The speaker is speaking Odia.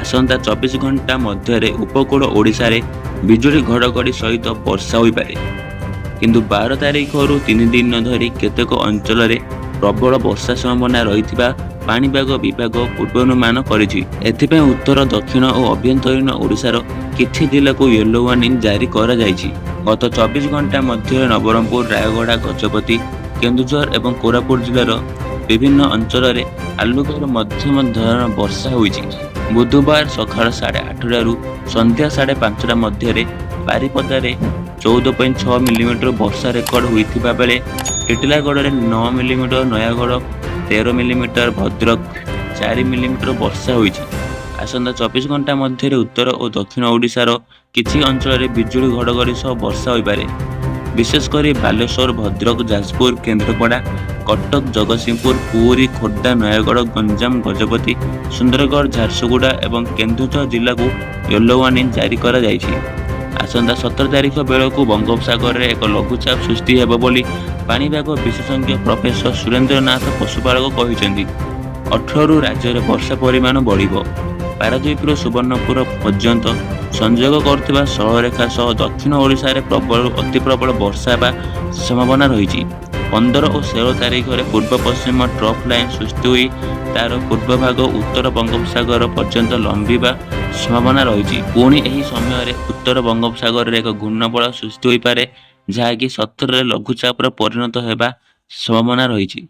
ଆସନ୍ତା 24 ଘଣ୍ଟା ମଧ୍ୟରେ ଉପକୂଳ ଓଡ଼ିଶାରେ ବିଜୁଳି ଘଡ଼ଘଡ଼ି ସହିତ ବର୍ଷା ହୋଇପାରେ। କିନ୍ତୁ 12 ତାରିଖରୁ 3 ଦିନ ଧରି କେତେକ ଅଞ୍ଚଳରେ ପ୍ରବଳ ବର୍ଷା ସମ୍ଭାବନା ରହିଥିବା ପାଣିପାଗ ବିଭାଗ ପୂର୍ବାନୁମାନ କରିଛି। ଏଥିପାଇଁ ଉତ୍ତର, ଦକ୍ଷିଣ ଓ ଆଭ୍ୟନ୍ତରୀଣ ଓଡ଼ିଶାର କିଛି ଜିଲ୍ଲାକୁ ୟେଲୋ ୱାର୍ଣ୍ଣିଂ ଜାରି କରାଯାଇଛି। ଗତ 24 ଘଣ୍ଟା ମଧ୍ୟରେ ନବରଙ୍ଗପୁର, ରାୟଗଡ଼ା, ଗଜପତି, କେନ୍ଦୁଝର ଏବଂ କୋରାପୁଟ ଜିଲ୍ଲାର ବିଭିନ୍ନ ଅଞ୍ଚଳରେ ହାଲୁକାରୁ ମଧ୍ୟମ ଧରଣର ବର୍ଷା ହୋଇଛି। ବୁଧବାର ସକାଳ 8:30ରୁ ସନ୍ଧ୍ୟା 5:30 ମଧ୍ୟରେ ବାରିପଦାରେ 14.6 ମିଲିମିଟର ବର୍ଷା ରେକର୍ଡ ହୋଇଥିବା ବେଳେ ଟିଟିଲାଗଡ଼ରେ 9 millimetre, Nayagarh 13 millimetre, Bhadrak 4 millimetre ବର୍ଷା ହୋଇଛି। ଆସନ୍ତା 24 ଘଣ୍ଟା ମଧ୍ୟରେ ଉତ୍ତର ଓ ଦକ୍ଷିଣ ଓଡ଼ିଶାର କିଛି ଅଞ୍ଚଳରେ ବିଜୁଳି ଘଡ଼ଘଡ଼ି ସହ ବର୍ଷା ହୋଇପାରେ। ବିଶେଷ କରି ବାଲେଶ୍ୱର, ଭଦ୍ରକ, ଯାଜପୁର, କେନ୍ଦ୍ରାପଡ଼ା, କଟକ, ଜଗତସିଂହପୁର, ପୁରୀ, ଖୋର୍ଦ୍ଧା, ନୟାଗଡ଼, ଗଞ୍ଜାମ, ଗଜପତି, ସୁନ୍ଦରଗଡ଼, ଝାରସୁଗୁଡ଼ା ଏବଂ କେନ୍ଦୁଝର ଜିଲ୍ଲାକୁ ୟେଲୋ ୱାର୍ଣ୍ଣିଂ ଜାରି କରାଯାଇଛି। ଆସନ୍ତା 17 ତାରିଖ ବେଳକୁ ବଙ୍ଗୋପସାଗରରେ ଏକ ଲଘୁଚାପ ସୃଷ୍ଟି ହେବ ବୋଲି ପାଣିପାଗ ବିଶେଷଜ୍ଞ ପ୍ରଫେସର ସୁରେନ୍ଦ୍ରନାଥ ପଶୁପାଳକ କହିଛନ୍ତି। 18ରୁ ରାଜ୍ୟରେ ବର୍ଷା ପରିମାଣ ବଢ଼ିବ। ପାରାଦୀପରୁ ସୁବର୍ଣ୍ଣପୁର ପର୍ଯ୍ୟନ୍ତ ସଂଯୋଗ କରୁଥିବା ସ୍ଥଳରେଖା ସହ ଦକ୍ଷିଣ ଓଡ଼ିଶାରେ ପ୍ରବଳରୁ ଅତି ପ୍ରବଳ ବର୍ଷା ହେବା ସମ୍ଭାବନା ରହିଛି। 15 ଓ 16 ତାରିଖରେ ପୂର୍ବ ପଶ୍ଚିମ ଟ୍ରଫ୍ ଲାଇନ୍ ସୃଷ୍ଟି ହୋଇ ତାର ପୂର୍ବଭାଗ ଉତ୍ତର ବଙ୍ଗୋପସାଗର ପର୍ଯ୍ୟନ୍ତ ଲମ୍ବିବା ସମ୍ଭାବନା ରହିଛି। ପୁଣି ଏହି ସମୟରେ ଉତ୍ତର ବଙ୍ଗୋପସାଗରରେ ଏକ ଘୂର୍ଣ୍ଣବଳୟ ସୃଷ୍ଟି ହୋଇପାରେ, ଯାହାକି 17ରେ ଲଘୁଚାପରେ ପରିଣତ ହେବା ସମ୍ଭାବନା ରହିଛି।